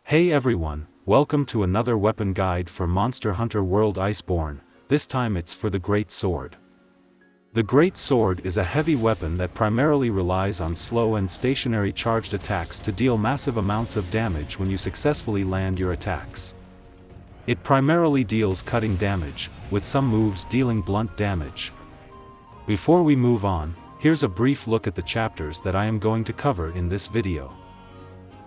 Hey everyone, welcome to another weapon guide for Monster Hunter World Iceborne. This time it's for the Great Sword. The Great Sword is a heavy weapon that primarily relies on slow and stationary charged attacks to deal massive amounts of damage when you successfully land your attacks. It primarily deals cutting damage, with some moves dealing blunt damage. Before we move on, here's a brief look at the chapters that I am going to cover in this video.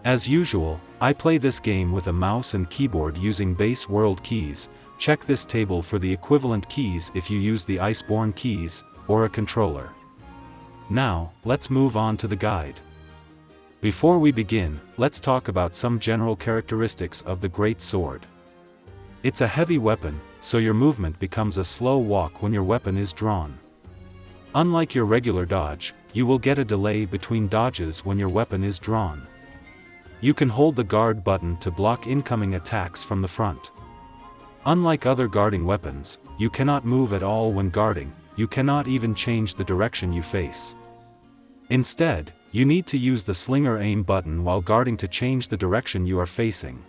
As usual, I play this game with a mouse and keyboard using base world keys. Check this table for the equivalent keys if you use the Iceborne keys, or a controller. Now, let's move on to the guide. Before we begin, let's talk about some general characteristics of the Great Sword. It's a heavy weapon, so your movement becomes a slow walk when your weapon is drawn. Unlike your regular dodge, you will get a delay between dodges when your weapon is drawn. You can hold the guard button to block incoming attacks from the front. Unlike other guarding weapons, you cannot move at all when guarding. You cannot even change the direction you face. Instead, you need to use the Slinger aim button while guarding to change the direction you are facing.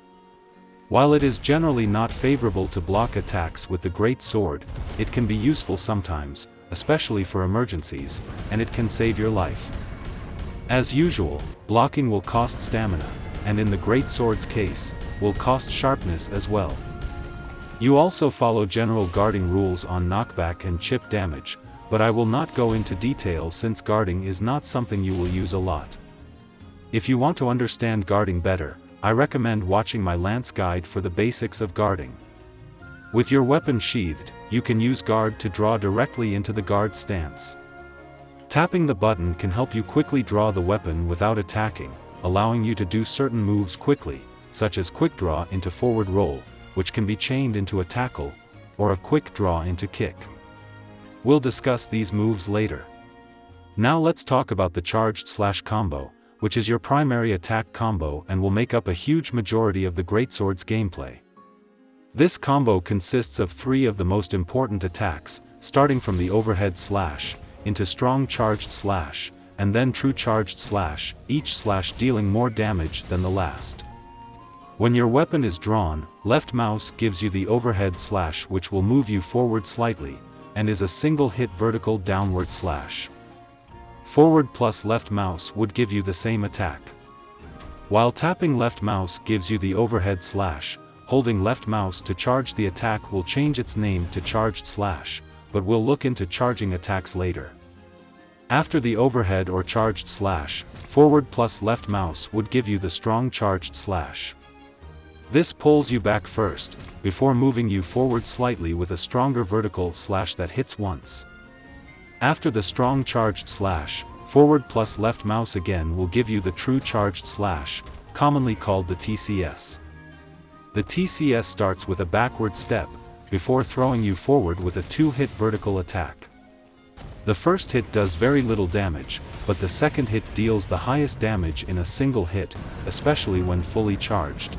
While it is generally not favorable to block attacks with the Great Sword, it can be useful sometimes, especially for emergencies, and it can save your life. As usual, blocking will cost stamina, and in the Great Sword's case, will cost sharpness as well. You also follow general guarding rules on knockback and chip damage, but I will not go into detail since guarding is not something you will use a lot. If you want to understand guarding better, I recommend watching my Lance guide for the basics of guarding. With your weapon sheathed, you can use guard to draw directly into the guard stance. Tapping the button can help you quickly draw the weapon without attacking, allowing you to do certain moves quickly, such as quick draw into forward roll, which can be chained into a tackle, or a quick draw into kick. We'll discuss these moves later. Now let's talk about the charged slash combo, which is your primary attack combo and will make up a huge majority of the Greatsword's gameplay. This combo consists of three of the most important attacks, starting from the overhead slash, into strong charged slash, and then true charged slash, each slash dealing more damage than the last. When your weapon is drawn, left mouse gives you the overhead slash, which will move you forward slightly, and is a single hit vertical downward slash. Forward plus left mouse would give you the same attack. While tapping left mouse gives you the overhead slash, holding left mouse to charge the attack will change its name to charged slash, but we'll look into charging attacks later. After the overhead or charged slash, forward plus left mouse would give you the strong charged slash. This pulls you back first, before moving you forward slightly with a stronger vertical slash that hits once. After the strong charged slash, forward plus left mouse again will give you the true charged slash, commonly called the TCS. The TCS starts with a backward step, before throwing you forward with a two-hit vertical attack. The first hit does very little damage, but the second hit deals the highest damage in a single hit, especially when fully charged.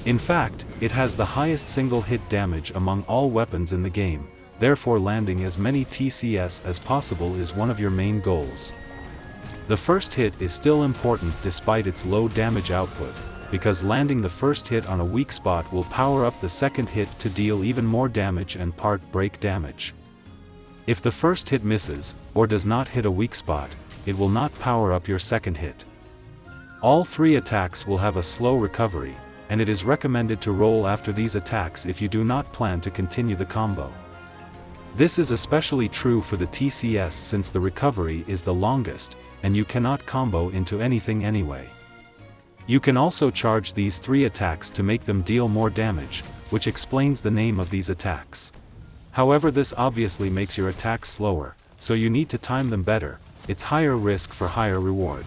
In fact, it has the highest single hit damage among all weapons in the game, therefore landing as many TCS as possible is one of your main goals. The first hit is still important despite its low damage output, because landing the first hit on a weak spot will power up the second hit to deal even more damage and part break damage. If the first hit misses, or does not hit a weak spot, it will not power up your second hit. All three attacks will have a slow recovery, and it is recommended to roll after these attacks if you do not plan to continue the combo. This is especially true for the TCS since the recovery is the longest, and you cannot combo into anything anyway. You can also charge these three attacks to make them deal more damage, which explains the name of these attacks. However, this obviously makes your attacks slower, so you need to time them better. It's higher risk for higher reward.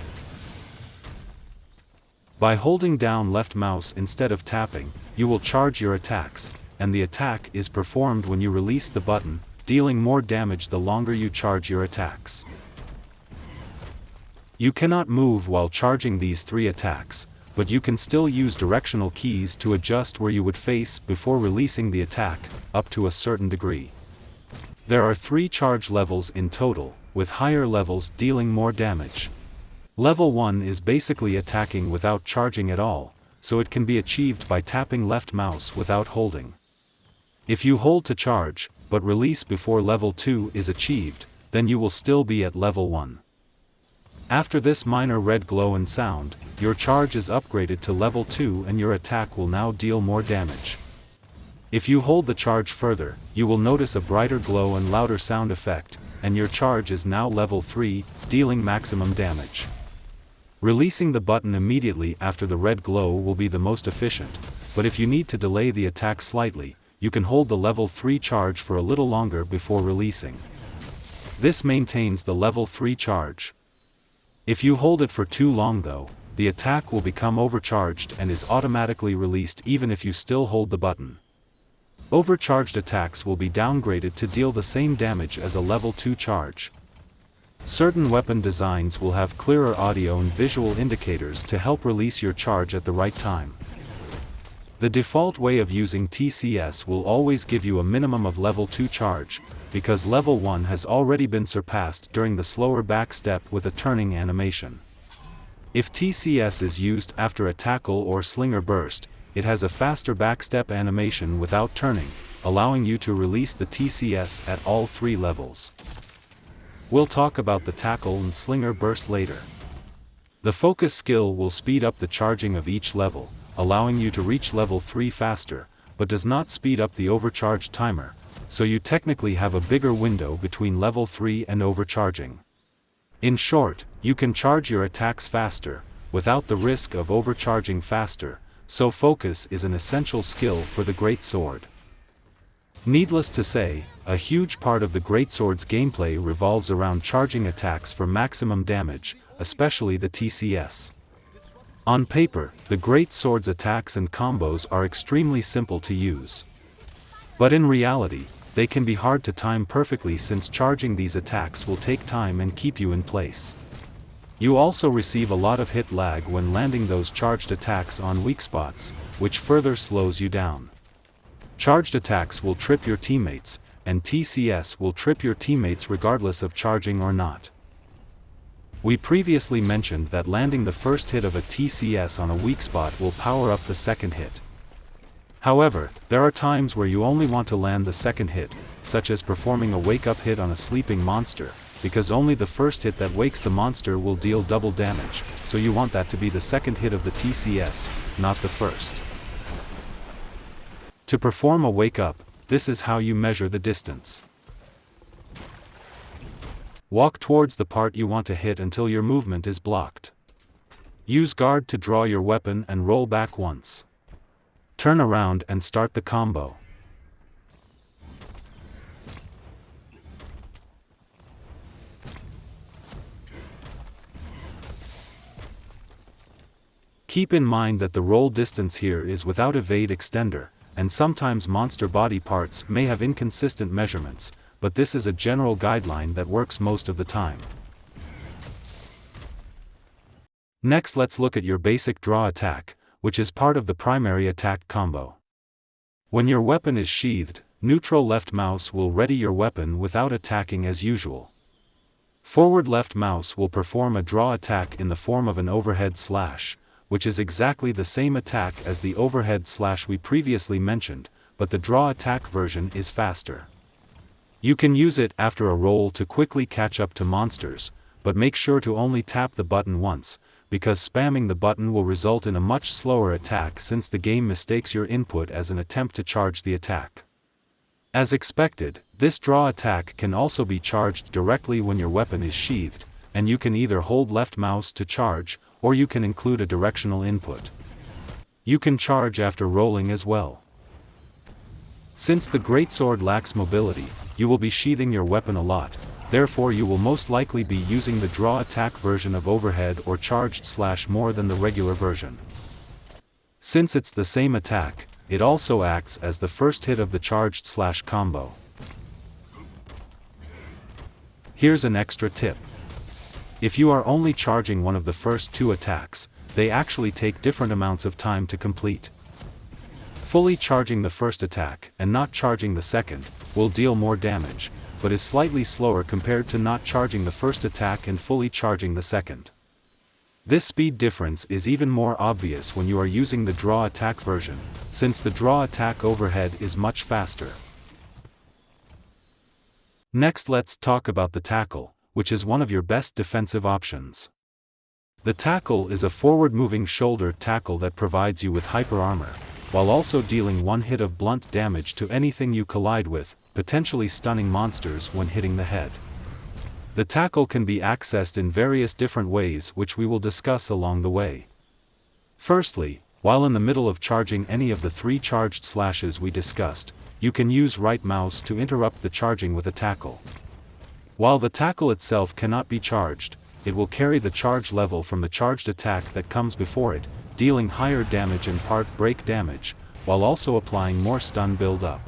By holding down left mouse instead of tapping, you will charge your attacks, and the attack is performed when you release the button, dealing more damage the longer you charge your attacks. You cannot move while charging these three attacks, but you can still use directional keys to adjust where you would face before releasing the attack, up to a certain degree. There are 3 charge levels in total, with higher levels dealing more damage. Level 1 is basically attacking without charging at all, so it can be achieved by tapping left mouse without holding. If you hold to charge, but release before level 2 is achieved, then you will still be at level 1. After this minor red glow and sound, your charge is upgraded to level 2 and your attack will now deal more damage. If you hold the charge further, you will notice a brighter glow and louder sound effect, and your charge is now level 3, dealing maximum damage. Releasing the button immediately after the red glow will be the most efficient, but if you need to delay the attack slightly, you can hold the level 3 charge for a little longer before releasing. This maintains the level 3 charge. If you hold it for too long though, the attack will become overcharged and is automatically released even if you still hold the button. Overcharged attacks will be downgraded to deal the same damage as a level 2 charge. Certain weapon designs will have clearer audio and visual indicators to help release your charge at the right time. The default way of using TCS will always give you a minimum of level 2 charge, because level 1 has already been surpassed during the slower backstep with a turning animation. If TCS is used after a tackle or Slinger Burst, it has a faster backstep animation without turning, allowing you to release the TCS at all 3 levels. We'll talk about the tackle and Slinger Burst later. The focus skill will speed up the charging of each level, allowing you to reach level 3 faster, but does not speed up the overcharge timer, so you technically have a bigger window between level 3 and overcharging. In short, you can charge your attacks faster, without the risk of overcharging faster, so focus is an essential skill for the Greatsword. Needless to say, a huge part of the Greatsword's gameplay revolves around charging attacks for maximum damage, especially the TCS. On paper, the Greatsword's attacks and combos are extremely simple to use. But in reality, they can be hard to time perfectly since charging these attacks will take time and keep you in place. You also receive a lot of hit lag when landing those charged attacks on weak spots, which further slows you down. Charged attacks will trip your teammates, and TCS will trip your teammates regardless of charging or not. We previously mentioned that landing the first hit of a TCS on a weak spot will power up the second hit. However, there are times where you only want to land the second hit, such as performing a wake-up hit on a sleeping monster, because only the first hit that wakes the monster will deal double damage, so you want that to be the second hit of the TCS, not the first. To perform a wake-up, this is how you measure the distance. Walk towards the part you want to hit until your movement is blocked. Use guard to draw your weapon and roll back once. Turn around and start the combo. Keep in mind that the roll distance here is without evade extender, and sometimes monster body parts may have inconsistent measurements, but this is a general guideline that works most of the time. Next, let's look at your basic draw attack, which is part of the primary attack combo. When your weapon is sheathed, neutral left mouse will ready your weapon without attacking as usual. Forward left mouse will perform a draw attack in the form of an overhead slash, which is exactly the same attack as the overhead slash we previously mentioned, but the draw attack version is faster. You can use it after a roll to quickly catch up to monsters, but make sure to only tap the button once, because spamming the button will result in a much slower attack since the game mistakes your input as an attempt to charge the attack. As expected, this draw attack can also be charged directly when your weapon is sheathed, and you can either hold left mouse to charge, or you can include a directional input. You can charge after rolling as well. Since the Greatsword lacks mobility, you will be sheathing your weapon a lot, therefore you will most likely be using the draw attack version of overhead or charged slash more than the regular version. Since it's the same attack, it also acts as the first hit of the charged slash combo. Here's an extra tip. If you are only charging one of the first 2 attacks, they actually take different amounts of time to complete. Fully charging the first attack and not charging the second will deal more damage, but is slightly slower compared to not charging the first attack and fully charging the second. This speed difference is even more obvious when you are using the draw attack version, since the draw attack overhead is much faster. Next, let's talk about the tackle, which is one of your best defensive options. The tackle is a forward-moving shoulder tackle that provides you with hyper armor, while also dealing one hit of blunt damage to anything you collide with, potentially stunning monsters when hitting the head. The tackle can be accessed in various different ways, which we will discuss along the way. Firstly, while in the middle of charging any of the 3 charged slashes we discussed, you can use right mouse to interrupt the charging with a tackle. While the tackle itself cannot be charged, it will carry the charge level from the charged attack that comes before it, dealing higher damage and part break damage, while also applying more stun build-up.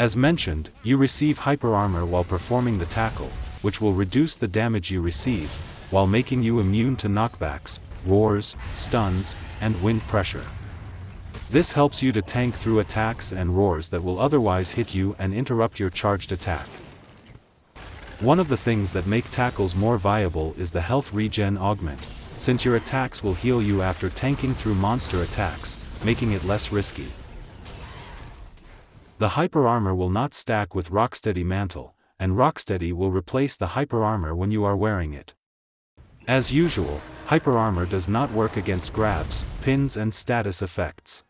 As mentioned, you receive hyper armor while performing the tackle, which will reduce the damage you receive, while making you immune to knockbacks, roars, stuns, and wind pressure. This helps you to tank through attacks and roars that will otherwise hit you and interrupt your charged attack. One of the things that make tackles more viable is the health regen augment, since your attacks will heal you after tanking through monster attacks, making it less risky. The hyper armor will not stack with Rocksteady Mantle, and Rocksteady will replace the hyper armor when you are wearing it. As usual, hyper armor does not work against grabs, pins and status effects.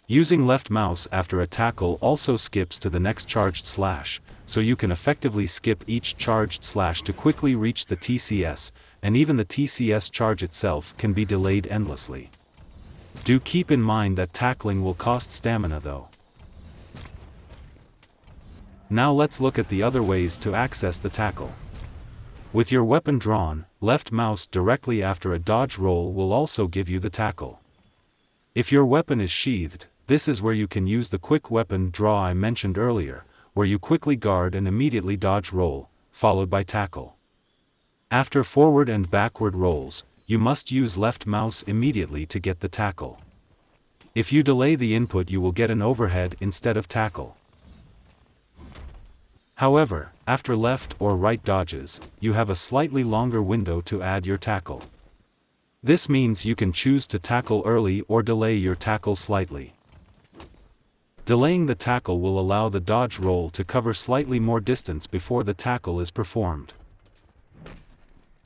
Using left mouse after a tackle also skips to the next charged slash, so you can effectively skip each charged slash to quickly reach the TCS, and even the TCS charge itself can be delayed endlessly. Do keep in mind that tackling will cost stamina though. Now let's look at the other ways to access the tackle. With your weapon drawn, left mouse directly after a dodge roll will also give you the tackle. If your weapon is sheathed, this is where you can use the quick weapon draw I mentioned earlier, where you quickly guard and immediately dodge roll, followed by tackle. After forward and backward rolls, you must use left mouse immediately to get the tackle. If you delay the input, you will get an overhead instead of tackle. However, after left or right dodges, you have a slightly longer window to add your tackle. This means you can choose to tackle early or delay your tackle slightly. Delaying the tackle will allow the dodge roll to cover slightly more distance before the tackle is performed.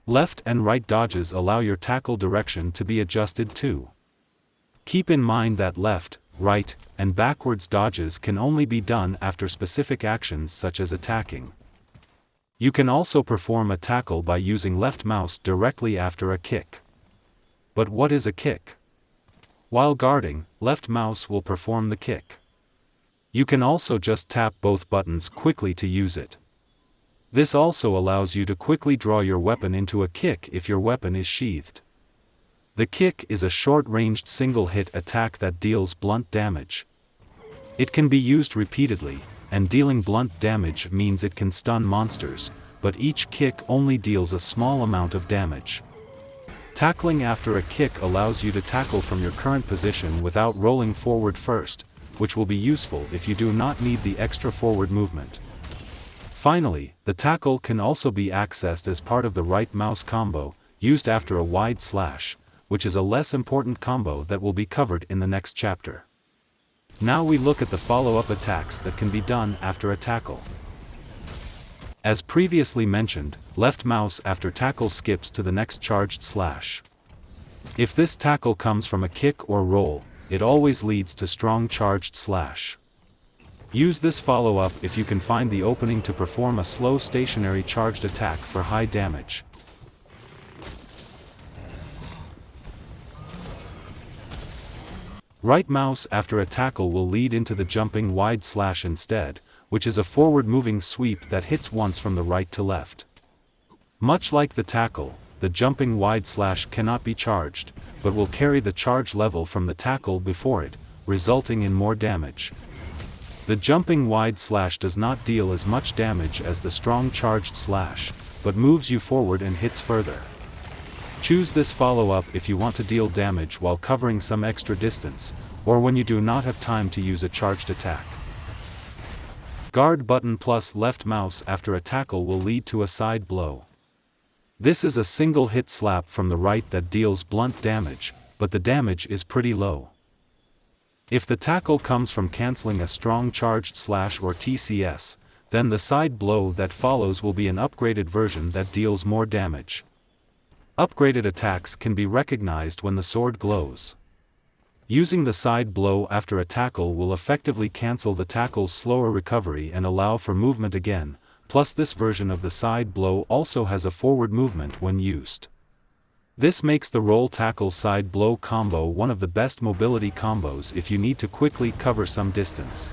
Left and right dodges allow your tackle direction to be adjusted too. Keep in mind that left, right, and backwards dodges can only be done after specific actions such as attacking. You can also perform a tackle by using left mouse directly after a kick. But what is a kick? While guarding, left mouse will perform the kick. You can also just tap both buttons quickly to use it. This also allows you to quickly draw your weapon into a kick if your weapon is sheathed. The kick is a short-ranged single-hit attack that deals blunt damage. It can be used repeatedly, and dealing blunt damage means it can stun monsters, but each kick only deals a small amount of damage. Tackling after a kick allows you to tackle from your current position without rolling forward first, which will be useful if you do not need the extra forward movement. Finally, the tackle can also be accessed as part of the right mouse combo, used after a wide slash, which is a less important combo that will be covered in the next chapter. Now we look at the follow-up attacks that can be done after a tackle. As previously mentioned, left mouse after tackle skips to the next charged slash. If this tackle comes from a kick or roll, it always leads to strong charged slash. Use this follow-up if you can find the opening to perform a slow stationary charged attack for high damage. Right mouse after a tackle will lead into the jumping wide slash instead, which is a forward-moving sweep that hits once from the right to left. Much like the tackle, the jumping wide slash cannot be charged, but will carry the charge level from the tackle before it, resulting in more damage. The jumping wide slash does not deal as much damage as the strong charged slash, but moves you forward and hits further. Choose this follow-up if you want to deal damage while covering some extra distance, or when you do not have time to use a charged attack. Guard button plus left mouse after a tackle will lead to a side blow. This is a single hit slap from the right that deals blunt damage, but the damage is pretty low. If the tackle comes from cancelling a strong charged slash or TCS, then the side blow that follows will be an upgraded version that deals more damage. Upgraded attacks can be recognized when the sword glows. Using the side blow after a tackle will effectively cancel the tackle's slower recovery and allow for movement again, plus this version of the side blow also has a forward movement when used. This makes the roll tackle side blow combo one of the best mobility combos if you need to quickly cover some distance.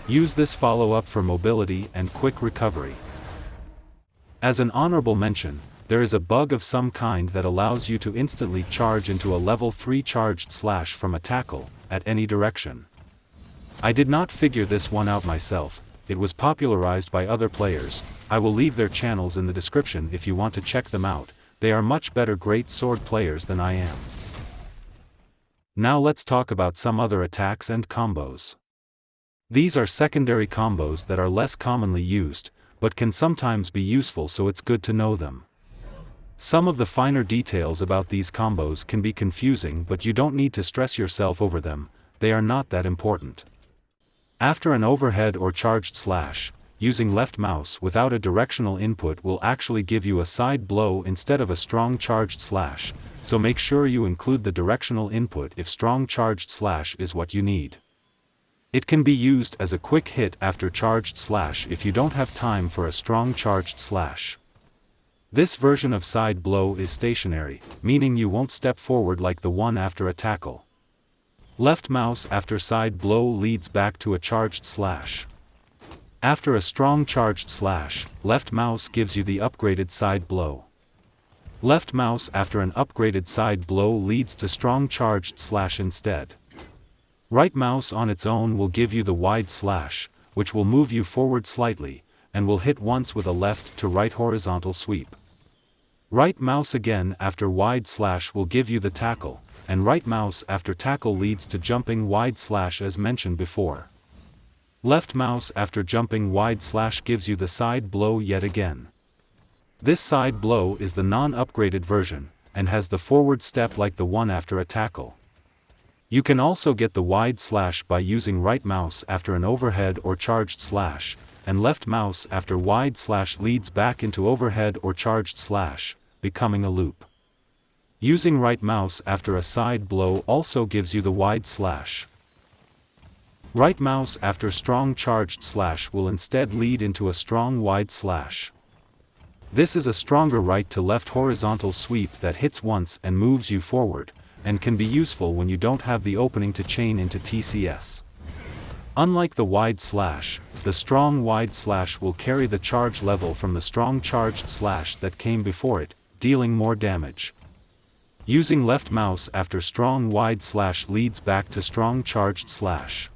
Use this follow-up for mobility and quick recovery. As an honorable mention, there is a bug of some kind that allows you to instantly charge into a level 3 charged slash from a tackle, at any direction. I did not figure this one out myself, it was popularized by other players. I will leave their channels in the description if you want to check them out, they are much better great sword players than I am. Now let's talk about some other attacks and combos. These are secondary combos that are less commonly used, but can sometimes be useful, so it's good to know them. Some of the finer details about these combos can be confusing, but you don't need to stress yourself over them, they are not that important. After an overhead or charged slash, using left mouse without a directional input will actually give you a side blow instead of a strong charged slash, so make sure you include the directional input if strong charged slash is what you need. It can be used as a quick hit after charged slash if you don't have time for a strong charged slash. This version of side blow is stationary, meaning you won't step forward like the one after a tackle. Left mouse after side blow leads back to a charged slash. After a strong charged slash, left mouse gives you the upgraded side blow. Left mouse after an upgraded side blow leads to strong charged slash instead. Right mouse on its own will give you the wide slash, which will move you forward slightly, and will hit once with a left to right horizontal sweep. Right mouse again after wide slash will give you the tackle, and right mouse after tackle leads to jumping wide slash as mentioned before. Left mouse after jumping wide slash gives you the side blow yet again. This side blow is the non-upgraded version, and has the forward step like the one after a tackle. You can also get the wide slash by using right mouse after an overhead or charged slash, and left mouse after wide slash leads back into overhead or charged slash, becoming a loop. Using right mouse after a side blow also gives you the wide slash. Right mouse after strong charged slash will instead lead into a strong wide slash. This is a stronger right to left horizontal sweep that hits once and moves you forward, and can be useful when you don't have the opening to chain into TCS. Unlike the wide slash, the strong wide slash will carry the charge level from the strong charged slash that came before it, dealing more damage. Using left mouse after strong wide slash leads back to strong charged slash.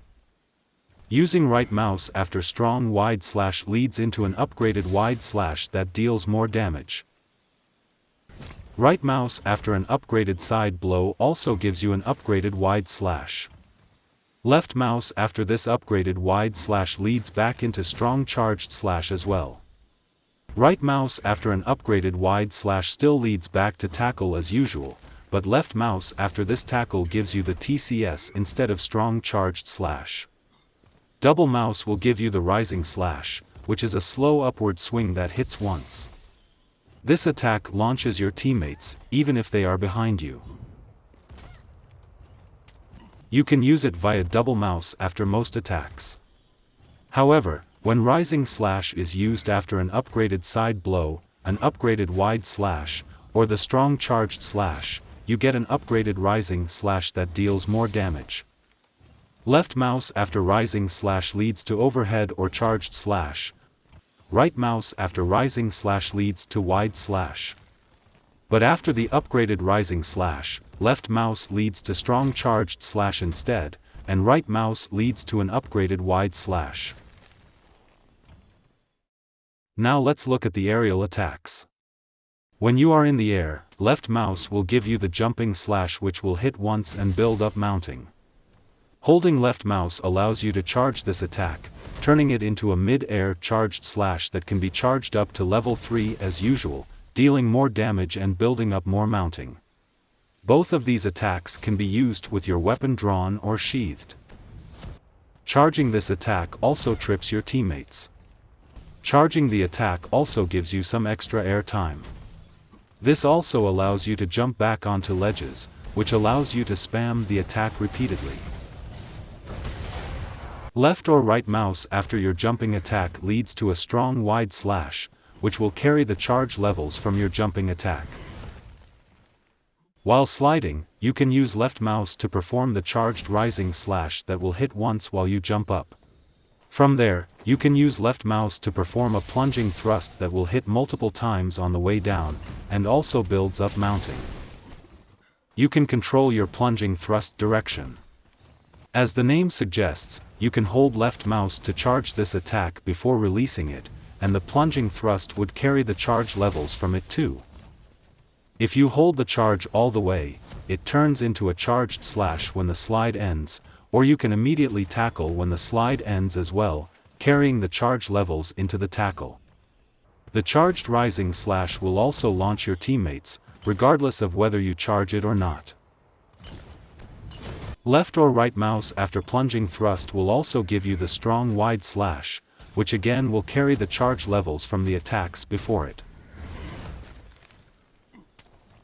Using right mouse after strong wide slash leads into an upgraded wide slash that deals more damage. Right mouse after an upgraded side blow also gives you an upgraded wide slash. Left mouse after this upgraded wide slash leads back into strong charged slash as well. Right mouse after an upgraded wide slash still leads back to tackle as usual, but left mouse after this tackle gives you the TCS instead of strong charged slash. Double mouse will give you the rising slash, which is a slow upward swing that hits once. This attack launches your teammates, even if they are behind you. You can use it via double mouse after most attacks. However, when rising slash is used after an upgraded side blow, an upgraded wide slash, or the strong charged slash, you get an upgraded rising slash that deals more damage. Left mouse after rising slash leads to overhead or charged slash. Right mouse after rising slash leads to wide slash. But after the upgraded rising slash, left mouse leads to strong charged slash instead, and right mouse leads to an upgraded wide slash. Now let's look at the aerial attacks. When you are in the air, left mouse will give you the jumping slash which will hit once and build up mounting. Holding left mouse allows you to charge this attack, turning it into a mid-air charged slash that can be charged up to level 3 as usual, dealing more damage and building up more mounting. Both of these attacks can be used with your weapon drawn or sheathed. Charging this attack also trips your teammates. Charging the attack also gives you some extra air time. This also allows you to jump back onto ledges, which allows you to spam the attack repeatedly. Left or right mouse after your jumping attack leads to a strong wide slash, which will carry the charge levels from your jumping attack. While sliding, you can use left mouse to perform the charged rising slash that will hit once while you jump up. From there, you can use left mouse to perform a plunging thrust that will hit multiple times on the way down, and also builds up mounting. You can control your plunging thrust direction. As the name suggests, you can hold left mouse to charge this attack before releasing it, and the plunging thrust would carry the charge levels from it too. If you hold the charge all the way, it turns into a charged slash when the slide ends, or you can immediately tackle when the slide ends as well, carrying the charge levels into the tackle. The charged rising slash will also launch your teammates, regardless of whether you charge it or not. Left or right mouse after plunging thrust will also give you the strong wide slash, which again will carry the charge levels from the attacks before it.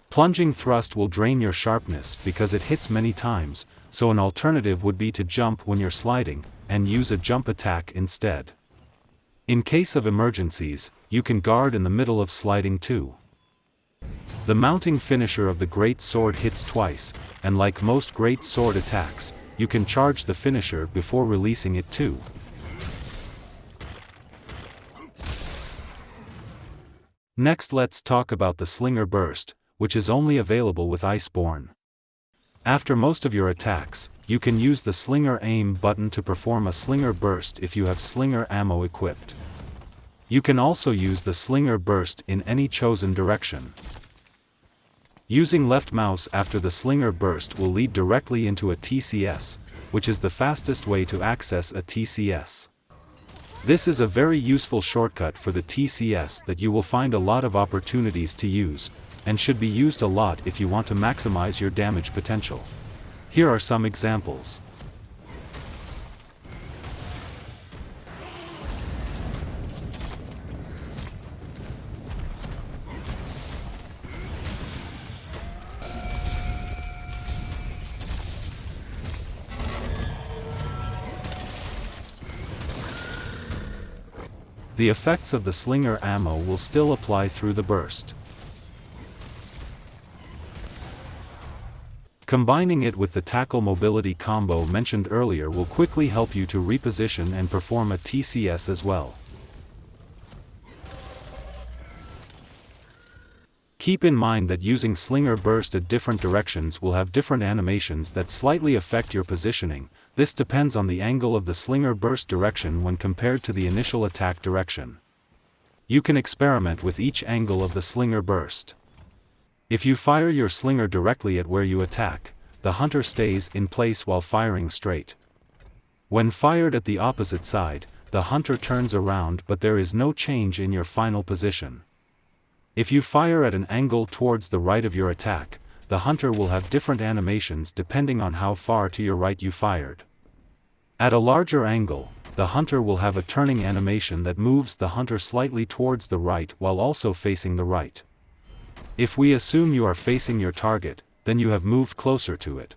Plunging thrust will drain your sharpness because it hits many times, so an alternative would be to jump when you're sliding, and use a jump attack instead. In case of emergencies, you can guard in the middle of sliding too. The mounting finisher of the Great Sword hits twice, and like most Great Sword attacks, you can charge the finisher before releasing it too. Next let's talk about the Slinger Burst, which is only available with Iceborne. After most of your attacks, you can use the Slinger Aim button to perform a Slinger Burst if you have Slinger ammo equipped. You can also use the Slinger Burst in any chosen direction. Using left mouse after the Slinger Burst will lead directly into a TCS, which is the fastest way to access a TCS. This is a very useful shortcut for the TCS that you will find a lot of opportunities to use, and should be used a lot if you want to maximize your damage potential. Here are some examples. The effects of the Slinger ammo will still apply through the burst. Combining it with the tackle mobility combo mentioned earlier will quickly help you to reposition and perform a TCS as well. Keep in mind that using Slinger Burst at different directions will have different animations that slightly affect your positioning. This depends on the angle of the Slinger Burst direction when compared to the initial attack direction. You can experiment with each angle of the Slinger Burst. If you fire your slinger directly at where you attack, the hunter stays in place while firing straight. When fired at the opposite side, the hunter turns around but there is no change in your final position. If you fire at an angle towards the right of your attack, the hunter will have different animations depending on how far to your right you fired. At a larger angle, the hunter will have a turning animation that moves the hunter slightly towards the right while also facing the right. If we assume you are facing your target, then you have moved closer to it.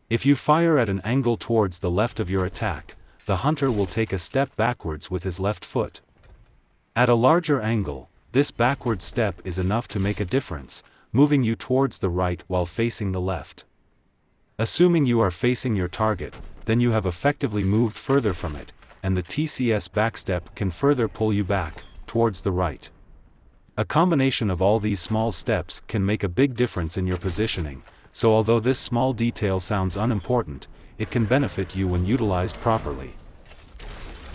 If you fire at an angle towards the left of your attack, the hunter will take a step backwards with his left foot. At a larger angle, this backward step is enough to make a difference, moving you towards the right while facing the left. Assuming you are facing your target, then you have effectively moved further from it, and the TCS backstep can further pull you back, towards the right. A combination of all these small steps can make a big difference in your positioning, so although this small detail sounds unimportant, it can benefit you when utilized properly.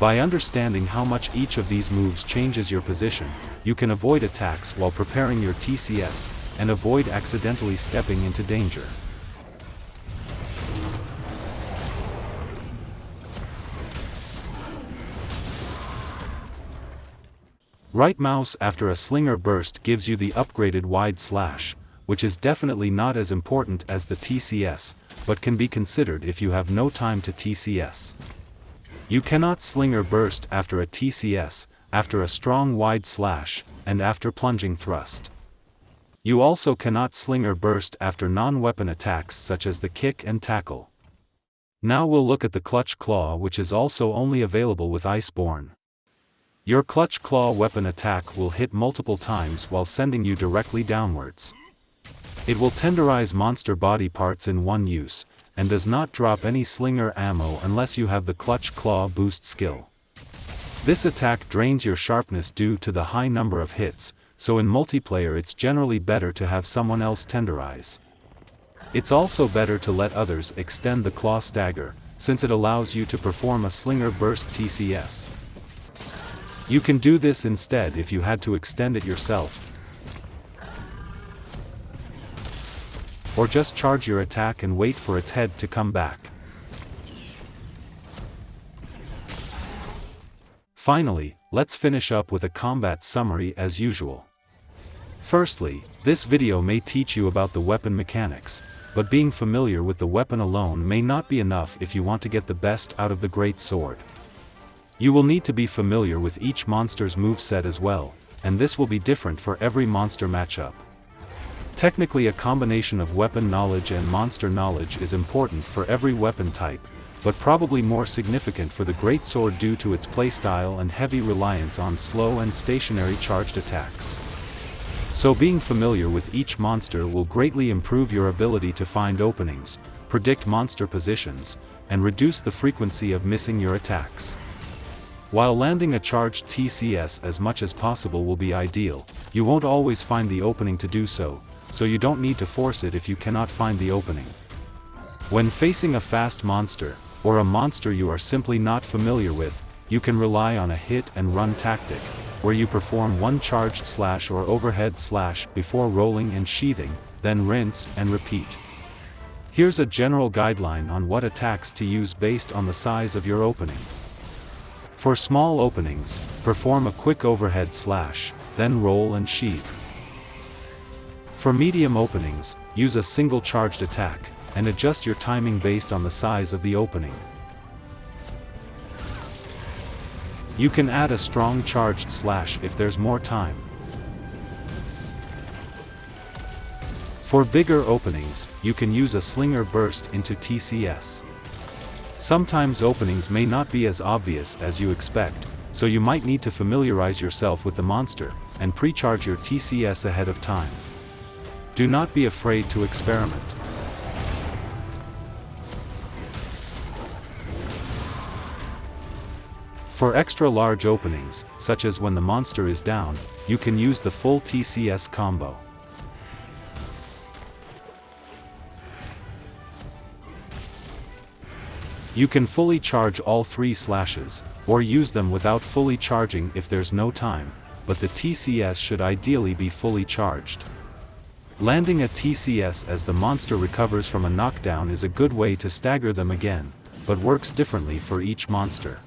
By understanding how much each of these moves changes your position, you can avoid attacks while preparing your TCS, and avoid accidentally stepping into danger. Right mouse after a Slinger Burst gives you the upgraded wide slash, which is definitely not as important as the TCS, but can be considered if you have no time to TCS. You cannot Slinger Burst after a TCS, after a strong wide slash, and after plunging thrust. You also cannot Slinger Burst after non-weapon attacks such as the kick and tackle. Now we'll look at the Clutch Claw, which is also only available with Iceborne. Your Clutch Claw weapon attack will hit multiple times while sending you directly downwards. It will tenderize monster body parts in one use, and does not drop any slinger ammo unless you have the Clutch Claw boost skill. This attack drains your sharpness due to the high number of hits, so in multiplayer it's generally better to have someone else tenderize. It's also better to let others extend the Claw Stagger, since it allows you to perform a Slinger Burst TCS. You can do this instead if you had to extend it yourself, or just charge your attack and wait for its head to come back. Finally, let's finish up with a combat summary as usual. Firstly, this video may teach you about the weapon mechanics, but being familiar with the weapon alone may not be enough if you want to get the best out of the Great Sword. You will need to be familiar with each monster's moveset as well, and this will be different for every monster matchup. Technically, a combination of weapon knowledge and monster knowledge is important for every weapon type, but probably more significant for the Great Sword due to its playstyle and heavy reliance on slow and stationary charged attacks. So being familiar with each monster will greatly improve your ability to find openings, predict monster positions, and reduce the frequency of missing your attacks. While landing a charged TCS as much as possible will be ideal, you won't always find the opening to do so, so you don't need to force it if you cannot find the opening. When facing a fast monster, or a monster you are simply not familiar with, you can rely on a hit and run tactic, where you perform one charged slash or overhead slash before rolling and sheathing, then rinse and repeat. Here's a general guideline on what attacks to use based on the size of your opening. For small openings, perform a quick overhead slash, then roll and sheath. For medium openings, use a single charged attack, and adjust your timing based on the size of the opening. You can add a strong charged slash if there's more time. For bigger openings, you can use a Slinger Burst into TCS. Sometimes openings may not be as obvious as you expect, so you might need to familiarize yourself with the monster, and pre-charge your TCS ahead of time. Do not be afraid to experiment. For extra large openings, such as when the monster is down, you can use the full TCS combo. You can fully charge all 3 slashes, or use them without fully charging if there's no time, but the TCS should ideally be fully charged. Landing a TCS as the monster recovers from a knockdown is a good way to stagger them again, but works differently for each monster.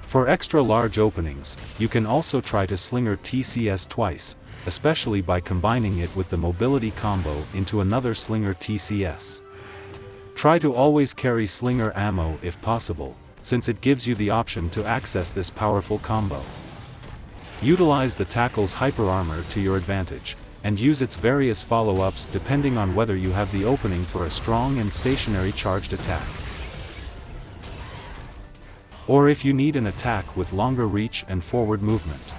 For extra large openings, you can also try to Slinger TCS twice, especially by combining it with the mobility combo into another Slinger TCS. Try to always carry Slinger ammo if possible, since it gives you the option to access this powerful combo. Utilize the tackle's hyper armor to your advantage, and use its various follow-ups depending on whether you have the opening for a strong and stationary charged attack, or if you need an attack with longer reach and forward movement.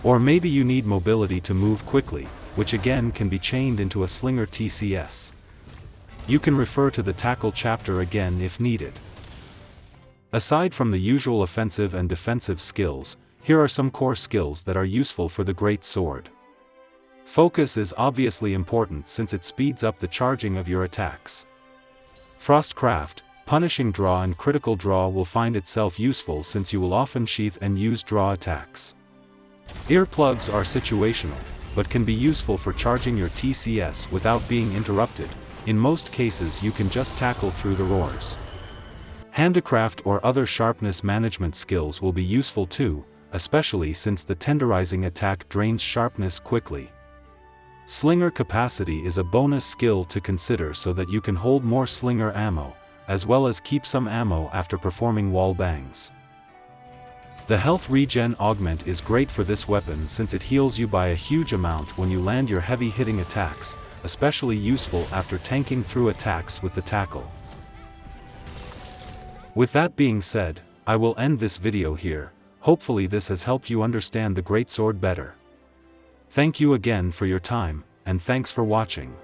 Or maybe you need mobility to move quickly, which again can be chained into a Slinger TCS. You can refer to the tackle chapter again if needed. Aside from the usual offensive and defensive skills, here are some core skills that are useful for the Great Sword. Focus is obviously important since it speeds up the charging of your attacks. Frostcraft, punishing draw and critical draw will find itself useful since you will often sheath and use draw attacks. Earplugs are situational, but can be useful for charging your TCS without being interrupted. In most cases you can just tackle through the roars. Handicraft or other sharpness management skills will be useful too, especially since the tenderizing attack drains sharpness quickly. Slinger capacity is a bonus skill to consider so that you can hold more slinger ammo, as well as keep some ammo after performing wall bangs. The health regen augment is great for this weapon since it heals you by a huge amount when you land your heavy hitting attacks, especially useful after tanking through attacks with the tackle. With that being said, I will end this video here. Hopefully this has helped you understand the greatsword better. Thank you again for your time, and thanks for watching.